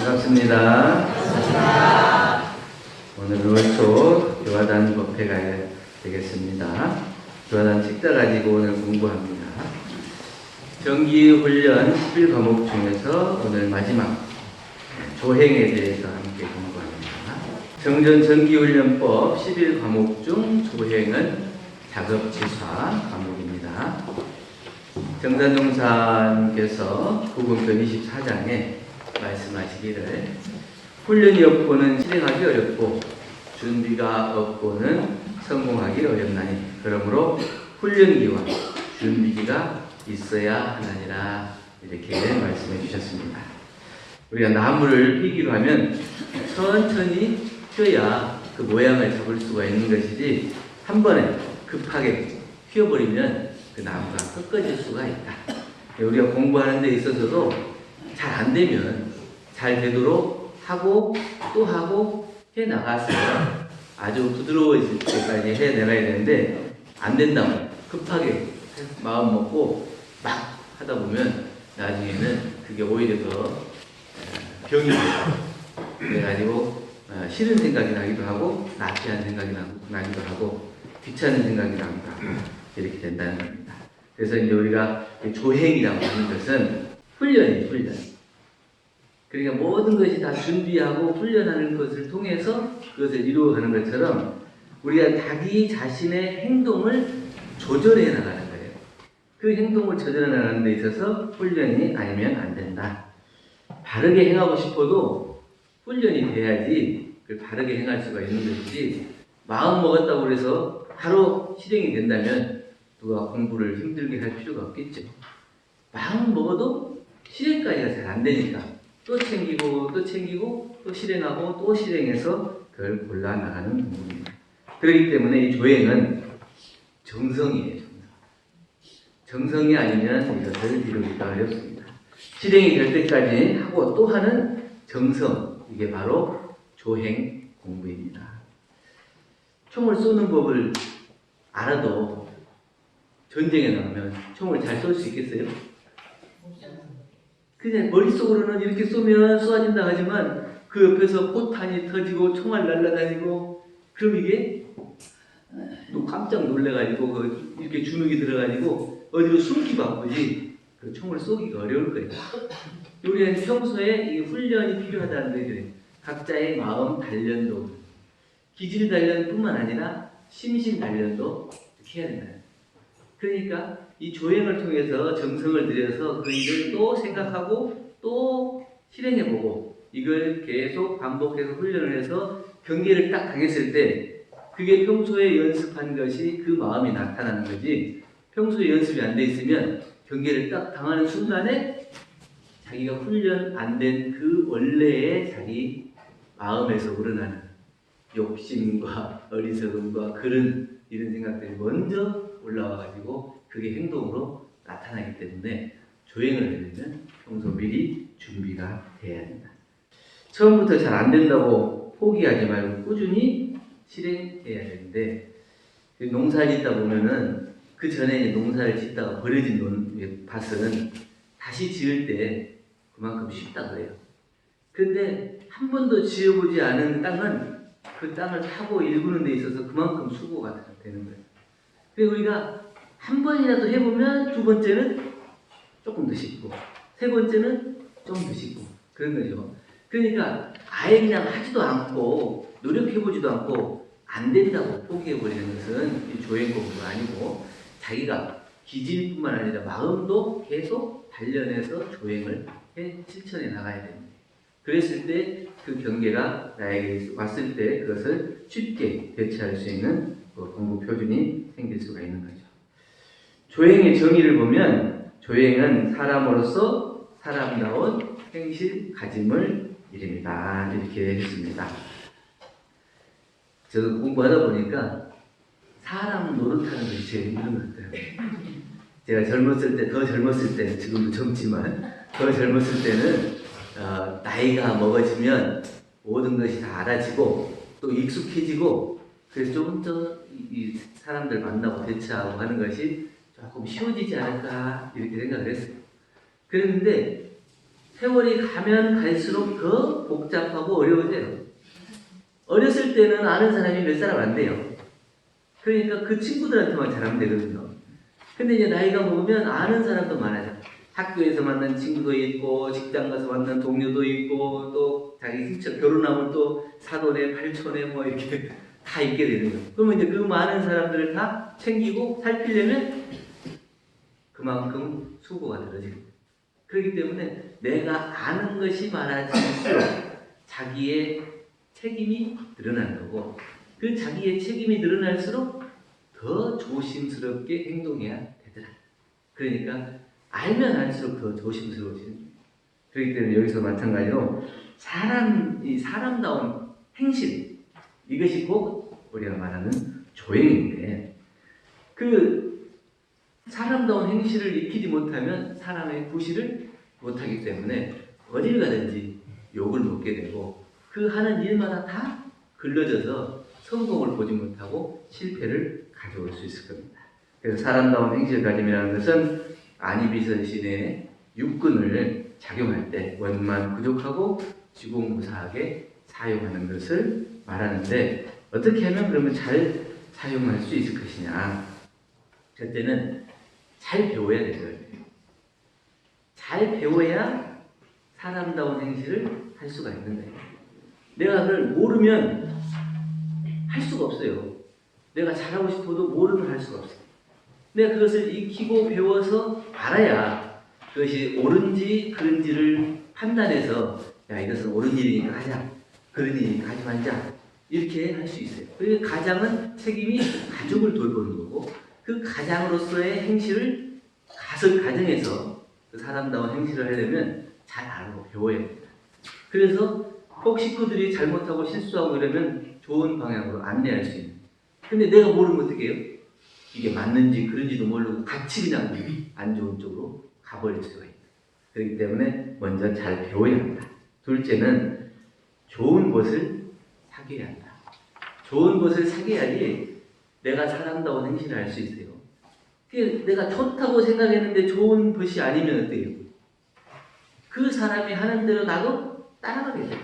반갑습니다. 오늘 월초 교화단 법회가 되겠습니다. 교화단 책자 가지고 오늘 공부합니다. 정기훈련 11과목 중에서 오늘 마지막 조행에 대해서 함께 공부합니다. 정전 정기훈련법 11과목 중 조행은 작업지사 과목입니다. 정산동사님께서 구분편 24장에 말씀하시기를 훈련이 없고는 실행하기 어렵고 준비가 없고는 성공하기 어렵나니 그러므로 훈련기와 준비기가 있어야 하느니라 이렇게 말씀해 주셨습니다. 우리가 나무를 피기로 하면 천천히 펴야 그 모양을 잡을 수가 있는 것이지 한 번에 급하게 휘어버리면 그 나무가 꺾어질 수가 있다. 우리가 공부하는 데 있어서도 잘 안 되면 잘 되도록 하고 또 하고 해 나가서 아주 부드러워질 때까지 해 나가야 되는데 안 된다면 급하게 마음 먹고 막 하다 보면 나중에는 그게 오히려 더 병이 되고 그래가지고 싫은 생각이 나기도 하고 나태한 생각이 나기도 하고 귀찮은 생각이 나기도 하고 이렇게 된다는 겁니다. 그래서 이제 우리가 조행이라고 하는 것은 훈련이에요, 훈련. 그러니까 모든 것이 다 준비하고 훈련하는 것을 통해서 그것을 이루어가는 것처럼 우리가 자기 자신의 행동을 조절해 나가는 거예요. 그 행동을 조절해 나가는 데 있어서 훈련이 아니면 안 된다. 바르게 행하고 싶어도 훈련이 돼야지 그걸 바르게 행할 수가 있는 것이지 마음 먹었다고 해서 바로 실행이 된다면 누가 공부를 힘들게 할 필요가 없겠죠. 마음 먹어도 실행까지가 잘 안 되니까 또 챙기고 또 챙기고 또 실행하고 또 실행해서 그걸 골라나가는 공부입니다. 그렇기 때문에 이 조행은 정성이에요. 정성이 아니면 이것을 이루기가 어렵습니다. 실행이 될 때까지 하고 또 하는 정성, 이게 바로 조행 공부입니다. 총을 쏘는 법을 알아도 전쟁에 나가면 총을 잘 쏠 수 있겠어요? 그냥 머릿속으로는 이렇게 쏘면 쏘아진다 하지만 그 옆에서 포탄이 터지고 총알 날아다니고 그럼 이게 또 깜짝 놀래가지고 이렇게 주눅이 들어가지고 어디로 숨기 바쁘지 그 총을 쏘기가 어려울 거예요. 우리는 평소에 이 훈련이 필요하다는 거예요. 각자의 마음 단련도 기질 단련뿐만 아니라 심신 단련도 이렇게 해야 된다. 그러니까 이 조행을 통해서 정성을 들여서 그 일을 또 생각하고 또 실행해보고 이걸 계속 반복해서 훈련을 해서 경계를 딱 당했을 때 그게 평소에 연습한 것이 그 마음이 나타나는 거지 평소에 연습이 안 돼 있으면 경계를 딱 당하는 순간에 자기가 훈련 안 된 그 원래의 자기 마음에서 우러나는 욕심과 어리석음과 그런 이런 생각들이 먼저 올라와가지고 그게 행동으로 나타나기 때문에 조행을 하려면 평소 미리 준비가 돼야 된다. 처음부터 잘 안 된다고 포기하지 말고 꾸준히 실행해야 되는데 농사를 짓다 보면은 그 전에 농사를 짓다가 버려진 밭은 다시 지을 때 그만큼 쉽다 그래요. 그런데 한 번도 지어보지 않은 땅은 그 땅을 타고 일구는 데 있어서 그만큼 수고가 되는 거예요. 그래서 우리가 한 번이라도 해보면 두 번째는 조금 더 쉽고 세 번째는 좀 더 쉽고 그런 거죠. 그러니까 아예 그냥 하지도 않고 노력해보지도 않고 안 된다고 포기해버리는 것은 이 조행 공부가 아니고 자기가 기질뿐만 아니라 마음도 계속 단련해서 조행을 실천해 나가야 됩니다. 그랬을 때 그 경계가 나에게 왔을 때 그것을 쉽게 대처할 수 있는 공부 표준이 생길 수가 있는 거죠. 조행의 정의를 보면 조행은 사람으로서 사람다운 행실 가짐을 이릅니다. 이렇게 했습니다. 저도 공부하다 보니까 사람 노릇하는 것이 제일 힘든 것 같아요. 제가 젊었을 때, 더 젊었을 때는 지금도 젊지만 더 젊었을 때는 나이가 먹어지면 모든 것이 다 알아지고 또 익숙해지고 그래서 조금 더 이 사람들 만나고 대처하고 하는 것이 조금 쉬워지지 않을까 이렇게 생각을 했어요. 그랬는데 세월이 가면 갈수록 더 복잡하고 어려워져요. 어렸을 때는 아는 사람이 몇 사람 안 돼요. 그러니까 그 친구들한테만 잘하면 되거든요. 근데 이제 나이가 먹으면 아는 사람도 많아요. 학교에서 만난 친구도 있고, 직장 가서 만난 동료도 있고, 또 자기 진짜 결혼하면 또 사돈에, 팔촌에 뭐 이렇게 다 있게 되는 거예요. 그러면 이제 그 많은 사람들을 다 챙기고 살피려면 그만큼 수고가 들어지는 거예요. 그렇기 때문에 내가 아는 것이 많아질수록 자기의 책임이 늘어나는 거고, 그 자기의 책임이 늘어날수록 더 조심스럽게 행동해야 되더라. 그러니까 알면 알수록 더 조심스러워지는 거예요. 그렇기 때문에 여기서 마찬가지로 사람다운 행실, 이것이 곧 우리가 말하는 조행인데, 그 사람다운 행실을 익히지 못하면 사람의 구실을 못하기 때문에 어딜 가든지 욕을 먹게 되고, 그 하는 일마다 다 글러져서 성공을 보지 못하고 실패를 가져올 수 있을 겁니다. 그래서 사람다운 행실 가짐이라는 것은 안이비선신의 육근을 작용할 때 원만 부족하고 지공무사하게 사용하는 것을 말하는데, 어떻게 하면 그러면 잘 사용할 수 있을 것이냐. 첫째는 잘 배워야 되는 거예요. 잘 배워야 사람다운 행실을 할 수가 있는 거예요. 내가 그걸 모르면 할 수가 없어요. 내가 잘하고 싶어도 모르면 할 수가 없어요. 내가 그것을 익히고 배워서 알아야 그것이 옳은지 그른지를 판단해서, 야, 이것은 옳은 일이니까 하자, 그런 일이니까 하지 말자, 이렇게 할 수 있어요. 그리고 가장은 책임이 가족을 돌보는 거고, 그 가장으로서의 행실을 가정에서 그 사람다운 행실을 하려면 잘 알고 배워야 됩니다. 그래서 꼭 식구들이 잘못하고 실수하고 이러면 좋은 방향으로 안내할 수 있는. 근데 내가 모르면 어떻게 해요? 이게 맞는지 그런지도 모르고 같이 그냥 안 좋은 쪽으로 가버릴 수가 있다. 그렇기 때문에 먼저 잘 배워야 합니다. 둘째는 좋은 것을 사귀어야 한다. 좋은 것을 사귀어야지 내가 사람다운 행실을 할 수 있어요. 내가 좋다고 생각했는데 좋은 것이 아니면 어때요? 그 사람이 하는 대로 나도 따라가게 돼요.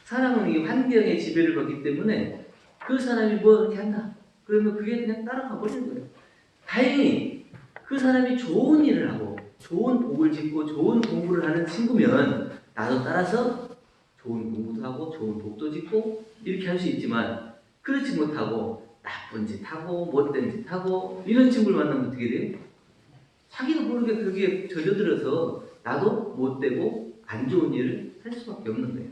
사람은 이 환경의 지배를 받기 때문에 그 사람이 뭐 이렇게 한다, 그러면 그게 그냥 따라가 버리는 거예요. 다행히 그 사람이 좋은 일을 하고 좋은 복을 짓고 좋은 공부를 하는 친구면 나도 따라서 좋은 공부도 하고 좋은 복도 짓고 이렇게 할 수 있지만, 그렇지 못하고 나쁜 짓 하고 못된 짓 하고 이런 친구를 만나면 어떻게 돼요? 자기도 모르게 거기에 젖어들어서 나도 못되고 안 좋은 일을 할 수밖에 없는 거예요.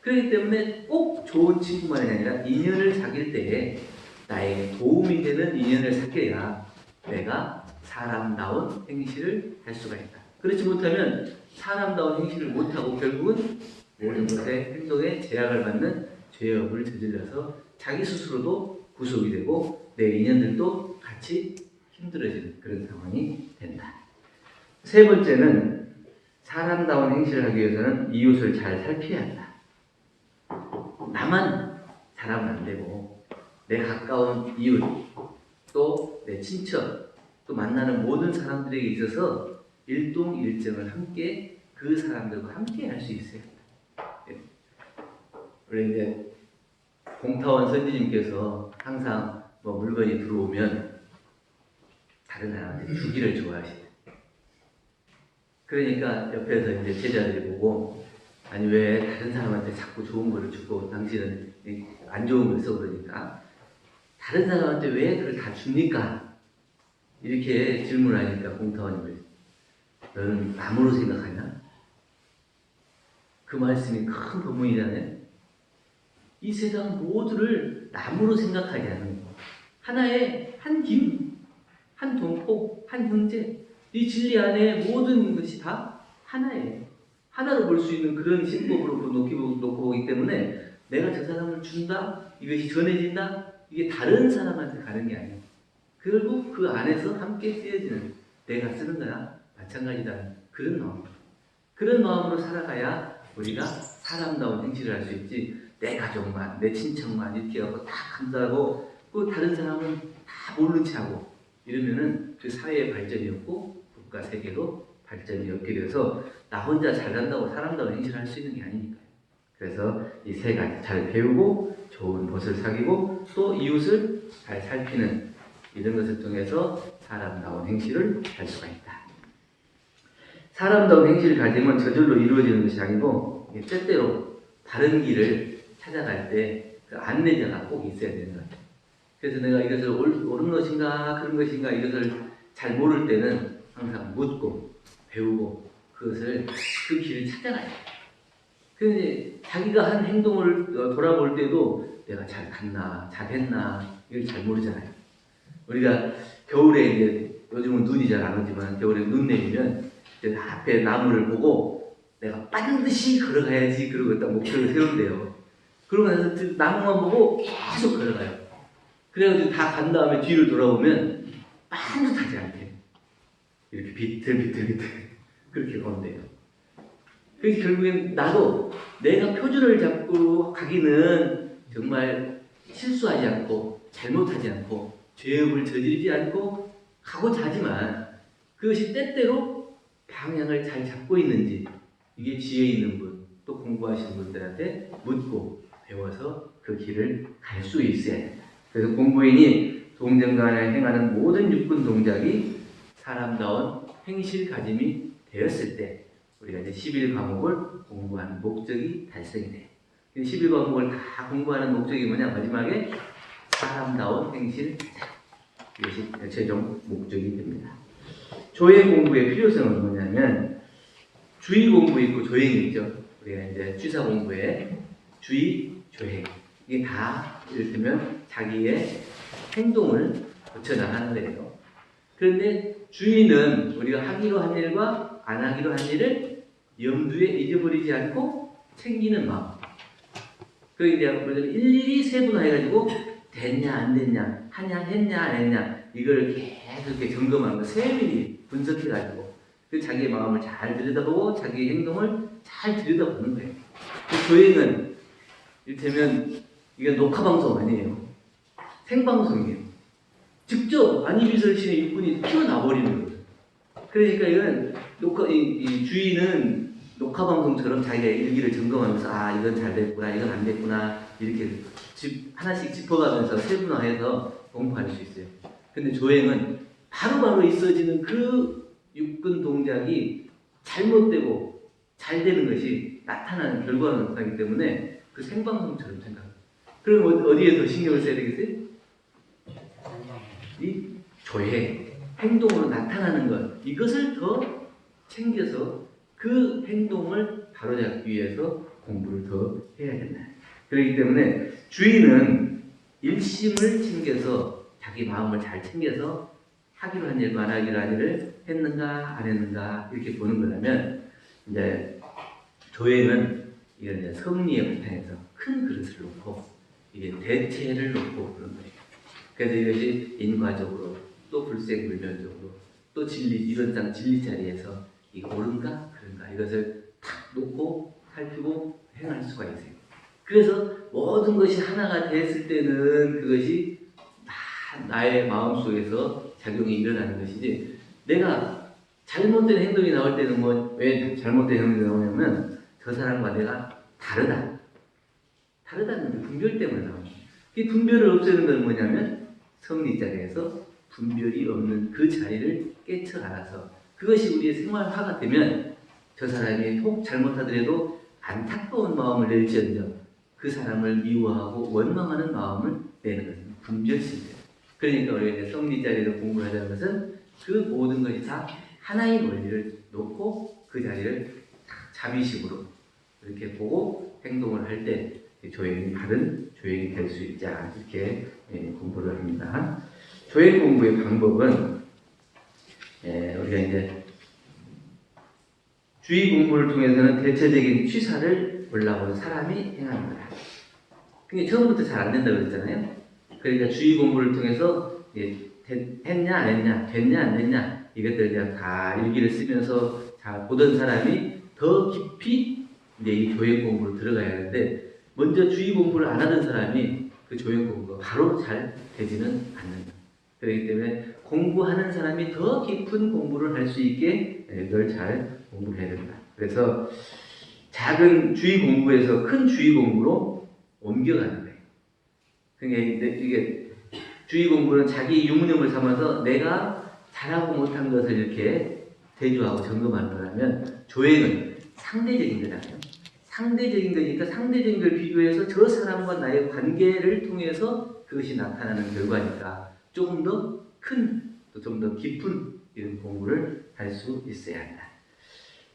그렇기 때문에 꼭 좋은 친구만이 아니라 인연을 사귈 때에 나에게 도움이 되는 인연을 사귀어야 내가 사람다운 행실을 할 수가 있다. 그렇지 못하면 사람다운 행실을 못하고 결국은 모든 것의 행동에 제약을 받는 죄업을 저질러서 자기 스스로도 구속이 되고 내 인연들도 같이 힘들어지는 그런 상황이 된다. 세 번째는 사람다운 행실을 하기 위해서는 이웃을 잘 살펴야 한다. 나만 잘하면 안 되고 내 가까운 이웃, 또 내 친척, 또 만나는 모든 사람들에게 있어서 일동일정을 함께 그 사람들과 함께 할 수 있어야 합니다. 원래 이제 공타원 선지님께서 항상 뭐 물건이 들어오면 다른 사람한테 주기를 좋아하시대요. 그러니까 옆에서 이제 제자들이 보고, 아니 왜 다른 사람한테 자꾸 좋은 거를 주고 당신은 안 좋은 걸 써, 그러니까 다른 사람한테 왜 그걸 다 줍니까? 이렇게 질문하니까 공타원님을, 너는 남으로 생각하냐? 그 말씀이 큰 법문이잖아요. 이 세상 모두를 남으로 생각하지 않는 거. 하나의 한 김, 한 동포, 한 형제, 이 진리 안에 모든 것이 다 하나예요. 하나로 볼 수 있는 그런 신법으로 놓고 보기 때문에 내가 저 사람을 준다, 이것이 전해진다, 이게 다른 사람한테 가는 게 아니에요. 결국 그 안에서 함께 쓰여지는, 내가 쓰는 거나 마찬가지다, 그런 마음. 그런 마음으로 살아가야 우리가 사람다운 행실을 할 수 있지, 내 가족만, 내 친척만 이렇게 하고 다 감사하고 그 다른 사람은 다 모른 체 하고 이러면은 그 사회의 발전이 없고 국가 세계도 발전이 없게 돼서 나 혼자 잘난다고 사람다운 행실을 할 수 있는 게 아니니까요. 그래서 이 세 가지 잘 배우고 좋은 벗을 사귀고 또 이웃을 잘 살피는 이런 것을 통해서 사람다운 행실을 할 수가 있다. 사람다운 행실을 가지면 저절로 이루어지는 것이 아니고 때때로 다른 길을 찾아갈 때 그 안내자가 꼭 있어야 되는 것 같아요. 그래서 내가 이것을 옳은 것인가 그런 것인가 이것을 잘 모를 때는 항상 묻고 배우고 그것을 그 길을 찾아가야 돼요. 그런데 자기가 한 행동을 돌아볼 때도 내가 잘 갔나 잘했나 이걸 잘 모르잖아요. 우리가 겨울에 이제 요즘은 눈이 잘 안 오지만 겨울에 눈 내리면 이제 앞에 나무를 보고 내가 반드시 걸어가야지 그러고 딱 목표를 세운대요. 그러고 나서 나무만 보고 계속 걸어가요. 그래가지고 다 간 다음에 뒤를 돌아보면 빠듯하지 않게 이렇게 비틀비틀 그렇게 건대요. 그래서 결국엔 나도 내가 표준을 잡고 가기는 정말 실수하지 않고 잘못하지 않고 죄업을 저지르지 않고 가고자 하지만 그것이 때때로 방향을 잘 잡고 있는지 이게 지혜 있는 분 또 공부하시는 분들한테 묻고 배워서 그 길을 갈 수 있어야 된다. 그래서 공부인이 동정간에 행하는 모든 육군 동작이 사람다운 행실 가짐이 되었을 때 우리가 이제 11과목을 공부하는 목적이 달성이 돼요. 11과목을 다 공부하는 목적이 뭐냐? 마지막에 사람다운 행실 이것이 최종 목적이 됩니다. 조행 공부의 필요성은 뭐냐면 주의 공부 있고 조행이 있죠. 우리가 이제 취사 공부에 주의, 조행 이게 다 이를테면 자기의 행동을 고쳐나가는 거예요. 그런데 주의는 우리가 하기로 한 일과 안 하기로 한 일을 염두에 잊어버리지 않고 챙기는 마음. 그 이제 일일이 세분화해가지고 됐냐 안 됐냐, 하냐 했냐 안 했냐 이걸 계속 이렇게 점검하는 거, 세밀히 분석해가지고 그 자기의 마음을 잘 들여다보고 자기의 행동을 잘 들여다보는 거예요. 그 조행은 이를테면 이게 녹화 방송 아니에요. 생방송이에요. 직접 안이비설신의 육군이 튀어나버리는 거예요. 그러니까 이건 이 주인은 녹화 방송처럼 자기가 일기를 점검하면서 아 이건 잘 됐구나 이건 안 됐구나 이렇게 하나씩 짚어가면서 세분화해서 공부할 수 있어요. 근데 조행은 바로바로 있어지는 그 육군 동작이 잘못되고 잘 되는 것이 나타나는 결과로 나타나기 때문에 그 생방송처럼 생각합니다. 그럼 어디에 더 신경을 써야 되겠어요? 이 조행, 행동으로 나타나는 것 이것을 더 챙겨서 그 행동을 바로잡기 위해서 공부를 더 해야 된다. 그렇기 때문에 주인은 일심을 챙겨서 자기 마음을 잘 챙겨서 하기로 한 일과 안 하기로 한 일을 했는가 안 했는가 이렇게 보는 거라면 이제 조행은 이런 이제 섭리에 바탕에서 큰 그릇을 놓고 이게 대체를 놓고 그런 거예요. 그래서 이것이 인과적으로 또 불생불멸적으로 또 진리 이런 땅 진리 자리에서 이거 옳은가 그런가 이것을 탁 놓고 살피고 행할 수가 있어요. 그래서 모든 것이 하나가 됐을 때는 그것이 다 나의 마음속에서 작용이 일어나는 것이지 내가 잘못된 행동이 나올 때는 뭐 왜 잘못된 행동이 나오냐면 저 사람과 내가 다르다는 분별 때문에 나옵니다. 이 분별을 없애는 건 뭐냐면 섭리 자리에서 분별이 없는 그 자리를 깨쳐 알아서 그것이 우리의 생활화가 되면 저 사람이 혹 잘못하더라도 안타까운 마음을 낼지언정 그 사람을 미워하고 원망하는 마음을 내는 것은 분별심이에요. 그러니까 우리가 이제 섭리 자리에서 공부를 하자는 것은 그 모든 것이 다 하나의 원리를 놓고 그 자리를 자비식으로 이렇게 보고 행동을 할 때 조행이 바른 조행이 될 수 있자 이렇게 공부를 합니다. 조행 공부의 방법은 우리가 이제 주의 공부를 통해서는 대체적인 취사를 올라온 사람이 행하는 거다. 그게 처음부터 잘 안 된다고 그랬잖아요. 그러니까 주의 공부를 통해서 했냐 안 했냐, 됐냐 안 됐냐 이것들을 그냥 다 일기를 쓰면서 잘 보던 사람이 더 깊이 이제 이 조행 공부로 들어가야 하는데 먼저 주의 공부를 안 하던 사람이 그 조행 공부가 바로 잘 되지는 않는다. 그렇기 때문에 공부하는 사람이 더 깊은 공부를 할 수 있게 이걸 잘 공부해야 된다. 그래서 작은 주의 공부에서 큰 주의 공부로 옮겨가는 거예요. 그러니까 이게 주의 공부는 자기 유무념을 삼아서 내가 잘하고 못한 것을 이렇게 대조하고 점검하는 거라면, 조행은 상대적인 거잖아요. 상대적인 거니까 상대적인 걸 비교해서 저 사람과 나의 관계를 통해서 그것이 나타나는 결과니까 조금 더 큰, 또 좀 더 깊은 이런 공부를 할 수 있어야 한다.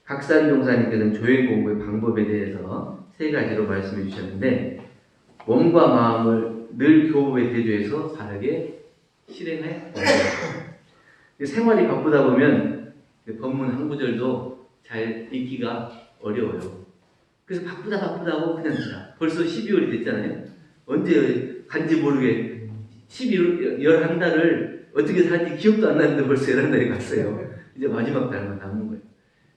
각산 종사님께서는 조행 공부의 방법에 대해서 3가지로 말씀해 주셨는데, 몸과 마음을 늘 교법에 대조해서 바르게 실행해 생활이 바쁘다 보면 법문 한 구절도 잘 읽기가 어려워요. 그래서 바쁘다고 그냥 지나. 벌써 12월이 됐잖아요. 언제 간지 모르게 12월 11달을 어떻게 살지 기억도 안 나는데 벌써 11달이 갔어요. 이제 마지막 달만 남은 거예요.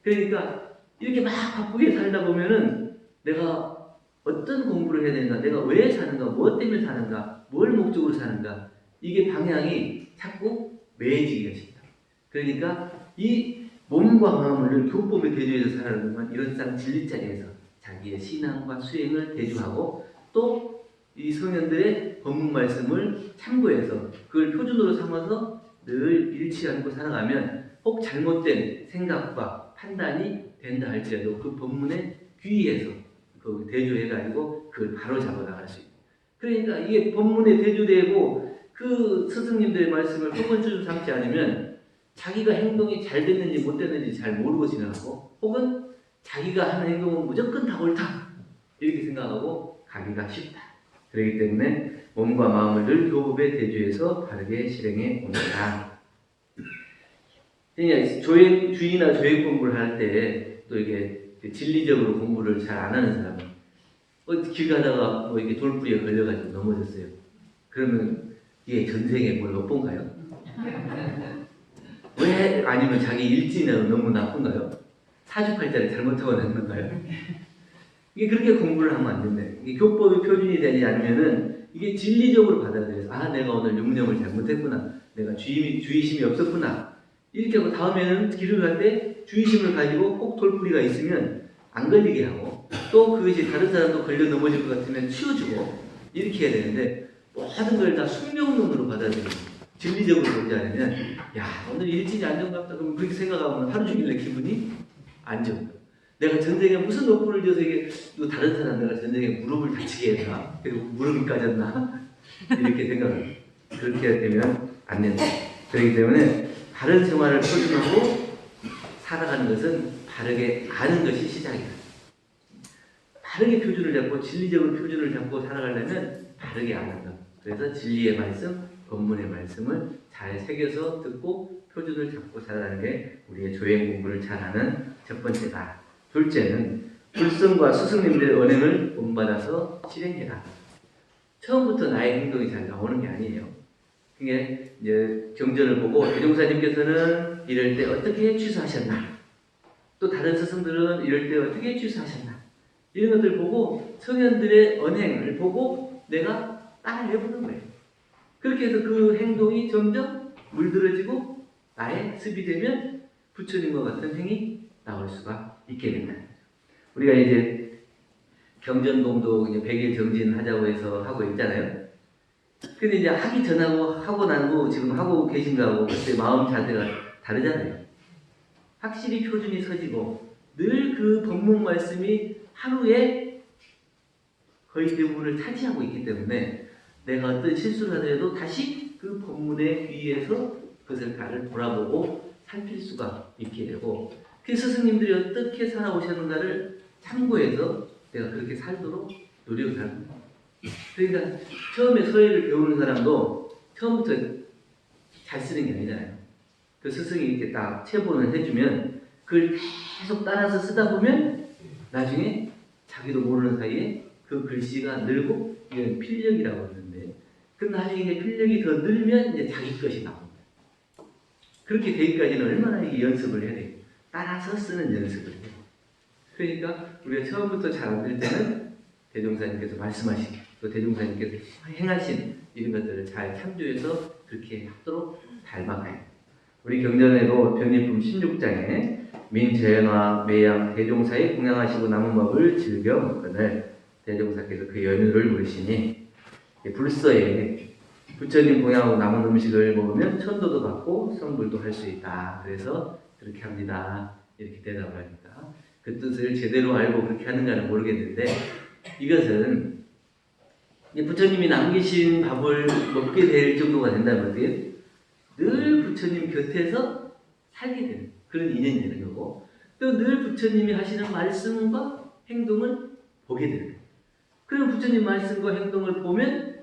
그러니까 이렇게 막 바쁘게 살다 보면은 내가 어떤 공부를 해야 되는가, 내가 왜 사는가, 무엇 때문에 사는가, 뭘 목적으로 사는가, 이게 방향이 자꾸 매해지기가 쉽다. 그러니까 이 몸과 마음을 교법에 대조해서 살아가는 건 이런 진리자리에서 자기의 신앙과 수행을 대조하고, 또 이 성현들의 법문 말씀을 참고해서 그걸 표준으로 삼아서 늘 잃지 않고 살아가면 혹 잘못된 생각과 판단이 된다 할지라도 그 법문에 귀의해서 그 대조해가지고 그걸 바로 잡아나갈 수 있다. 그러니까 이게 법문에 대조되고 그 스승님들의 말씀을 표본주로 삼지 않으면 자기가 행동이 잘 됐는지 못 됐는지 잘 모르고 지나가고, 혹은 자기가 하는 행동은 무조건 다 옳다 이렇게 생각하고 가기가 쉽다. 그렇기 때문에 몸과 마음을 늘 교법에 대조해서 바르게 실행해 옵니다. 주의나 조행 공부를 할 때 또 이게 진리적으로 공부를 잘 안 하는 사람은 길 가다가 뭐 이렇게 돌부리에 걸려가지고 넘어졌어요. 그러면 이게 전생에 뭘 엿본가요? 왜? 아니면 자기 일진이 너무 나쁜가요? 사주팔자를 잘못하고 났는가요? 이게 그렇게 공부를 하면 안 된다. 이게 교법의 표준이 되지 않으면은 이게 진리적으로 받아들여서, 아, 내가 오늘 육념을 잘못했구나, 내가 주의심이 없었구나, 이렇게 하고 다음에는 길을 갈 때 주의심을 가지고 꼭 돌부리가 있으면 안 걸리게 하고, 또 그것이 다른 사람도 걸려 넘어질 것 같으면 치워주고, 이렇게 해야 되는데 모든 걸 다 숙명론으로 받아들이고 진리적으로 보지 않으면, 야, 오늘 일진이 안 좋은갑다, 그럼 그렇게 생각하면 하루 종일 내 기분이 안 좋다. 내가 전쟁에 무슨 노고를 줘서 이게 또 다른 사람 내가 전쟁에 무릎을 다치게 했나? 그리고 무릎이 까졌나? 이렇게 생각을. 그렇게 되면 안 된다. 그렇기 때문에 바른 생활을 표준하고 살아가는 것은 바르게 아는 것이 시작이다. 바르게 표준을 잡고 진리적으로 표준을 잡고 살아가려면 바르게 아는 것. 그래서 진리의 말씀, 법문의 말씀을 잘 새겨서 듣고 표준을 잡고 살아가는 게 우리의 조행 공부를 잘하는 첫 번째다. 둘째는 불성과 스승님들의 언행을 본받아서 실행해라. 처음부터 나의 행동이 잘 나오는 게 아니에요. 그게 이제 경전을 보고 대종사님께서는 이럴 때 어떻게 취수하셨나, 또 다른 스승들은 이럴 때 어떻게 취수하셨나, 이런 것들 보고 성현들의 언행을 보고 내가 따라해보는 거예요. 그렇게 해서 그 행동이 점점 물들어지고 나의 습이 되면 부처님과 같은 행이 나올 수가 있게 된다. 우리가 이제 경전공도 이제 100일 정진하자고 해서 하고 있잖아요. 근데 이제 하기 전하고 하고 나고 지금 하고 계신 거하고 그때 마음 자세가 다르잖아요. 확실히 표준이 서지고 늘 그 법문 말씀이 하루에 거의 대부분을 차지하고 있기 때문에 내가 어떤 실수를 하더라도 다시 그 법문에 귀의해서 그것을 나를 돌아보고 살필 수가 있게 되고, 그 스승님들이 어떻게 살아오셨는가를 참고해서 내가 그렇게 살도록 노력을 하는 거예요. 그러니까 처음에 서예를 배우는 사람도 처음부터 잘 쓰는 게 아니잖아요. 그 스승이 이렇게 딱 체본을 해주면 그걸 계속 따라서 쓰다 보면 나중에 자기도 모르는 사이에 그 글씨가 늘고, 이건 필력이라고 하는데, 그 나중에 필력이 더 늘면 이제 자기 것이 나옵니다. 그렇게 되기까지는 얼마나 이게 연습을 해야 돼요. 따라서 쓰는 연습을 해요. 그러니까 우리가 처음부터 잘 안 될 때는 대종사님께서 말씀하신, 또 대종사님께서 행하신 이런 것들을 잘 참조해서 그렇게 하도록 닮아가요. 우리 경전에도 변리품 16장에 민재나 매양 대종사에 공양하시고 남은 법을 즐겨 먹거늘 대종사께서 그 연유를 물으시니 불서에 부처님 공양하고 남은 음식을 먹으면 천도도 받고 성불도 할 수 있다. 그래서 그렇게 합니다. 이렇게 대답을 하니까 그 뜻을 제대로 알고 그렇게 하는가는 모르겠는데 이것은 부처님이 남기신 밥을 먹게 될 정도가 된다면 어때요? 늘 부처님 곁에서 살게 되는 그런 인연이 되는 거고 또 늘 부처님이 하시는 말씀과 행동을 보게 되는 거예요. 그럼 부처님 말씀과 행동을 보면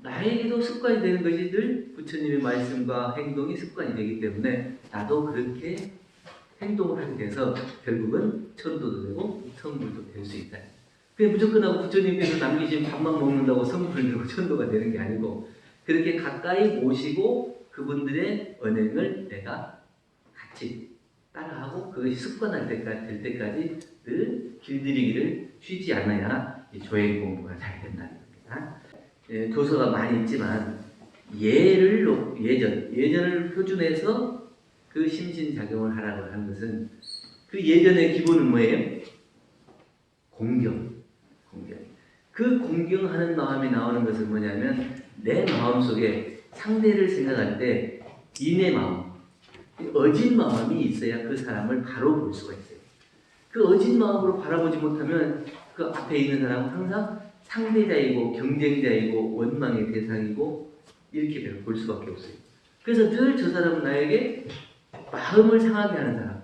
나에게도 습관이 되는 것이 늘 부처님의 말씀과 행동이 습관이 되기 때문에 나도 그렇게 행동을 하게 돼서 결국은 천도도 되고 성불도 될 수 있다. 그게 무조건 하고 부처님께서 남기신 밥만 먹는다고 성불을 되고 천도가 되는 게 아니고 그렇게 가까이 모시고 그분들의 언행을 내가 같이 따라하고 그것이 습관할 때까지 될 때까지 늘 길들이기를 쉬지 않아야 이 조행 공부가 잘 된다는 겁니다. 교서가 많이 있지만 예전을 표준해서 그 심신작용을 하라고 하는 것은 그 예전의 기본은 뭐예요? 공경. 그 공경하는 마음이 나오는 것은 뭐냐면 내 마음속에 상대를 생각할 때 인의 마음, 어진 마음이 있어야 그 사람을 바로 볼 수가 있어요. 그 어진 마음으로 바라보지 못하면 그 앞에 있는 사람은 항상 상대자이고 경쟁자이고 원망의 대상이고 이렇게 볼 수밖에 없어요. 그래서 늘 저 사람은 나에게 마음을 상하게 하는 사람,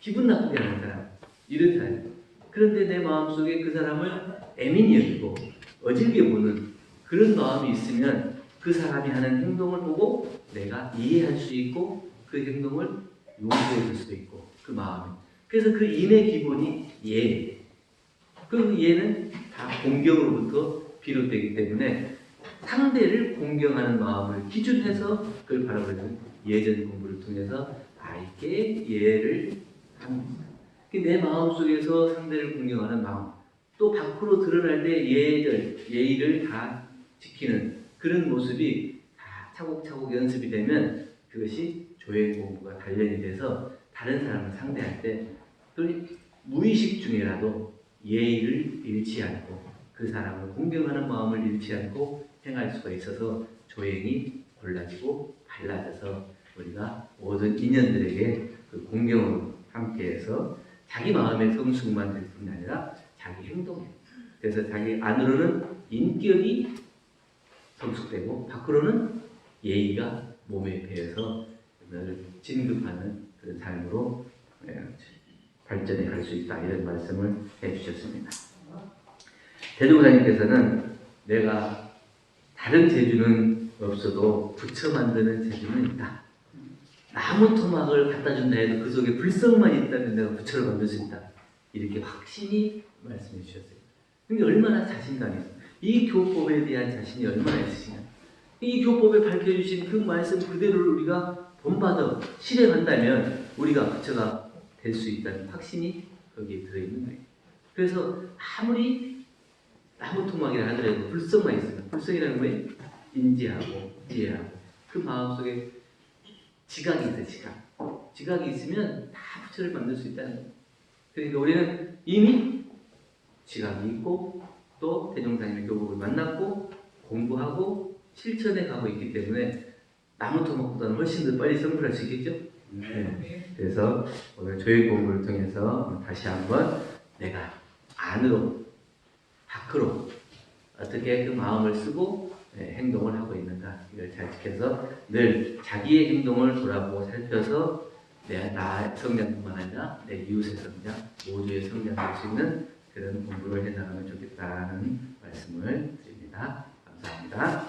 기분 나쁘게 하는 사람, 이런 사람. 그런데 내 마음속에 그 사람을 애민히 여기고 어질게 보는 그런 마음이 있으면 그 사람이 하는 행동을 보고 내가 이해할 수 있고 그 행동을 용서해 줄 수도 있고 그 마음이. 그래서 그 인의 기본이 예예요. 그 예는 다 공경으로부터 비롯되기 때문에 상대를 공경하는 마음을 기준해서 그걸 바라보는 예전 공부를 통해서 알게 예를 합니다. 내 마음속에서 상대를 공경하는 마음 또 밖으로 드러날 때 예의를 다 지키는 그런 모습이 다 차곡차곡 연습이 되면 그것이 조행 공부가 단련이 돼서 다른 사람을 상대할 때 또 무의식 중에라도 예의를 잃지 않고 그 사람을 공경하는 마음을 잃지 않고 행할 수가 있어서 조행이 골라지고 달라져서 우리가 모든 인연들에게 그 공경으로 함께해서 자기 마음의 성숙만 될 뿐이 아니라 자기 행동에 그래서 자기 안으로는 인격이 성숙되고 밖으로는 예의가 몸에 배어서 진급하는 그런 삶으로 발전해 갈 수 있다 이런 말씀을 해주셨습니다. 대종사님께서는 내가 다른 재주는 없어도 부처 만드는 재주는 있다. 나무 토막을 갖다 준다 해도 그 속에 불성만 있다면 내가 부처를 만들 수 있다. 이렇게 확신이 말씀해 주셨어요. 근데 얼마나 자신감이 있어요. 이 교법에 대한 자신이 얼마나 있으시냐. 이 교법에 밝혀주신 그 말씀 그대로를 우리가 본받아 실행한다면 우리가 부처가 될 수 있다는 확신이 거기에 들어있는 거예요. 그래서 아무리 나무 토막이라 하더라도 불성만 있으면 불성이라는 거에 인지하고 이해하고 그 마음속에 지각이 있어요. 지각이 있으면 다 부처를 만들 수 있다는 거예요. 그러니까 우리는 이미 지각이 있고 또 대종사님의 교법을 만났고 공부하고 실천해 가고 있기 때문에 나무 토막보다는 훨씬 더 빨리 성불할 수 있겠죠? 네. 그래서 오늘 조행 공부를 통해서 다시 한번 내가 안으로 밖으로 어떻게 그 마음을 쓰고 행동을 하고 있는가 이걸 잘 지켜서 늘 자기의 행동을 돌아보고 살펴서 나 성장뿐만 아니라 내 이웃의 성장, 모두의 성장할 수 있는 그런 공부를 해나가면 좋겠다는 말씀을 드립니다. 감사합니다.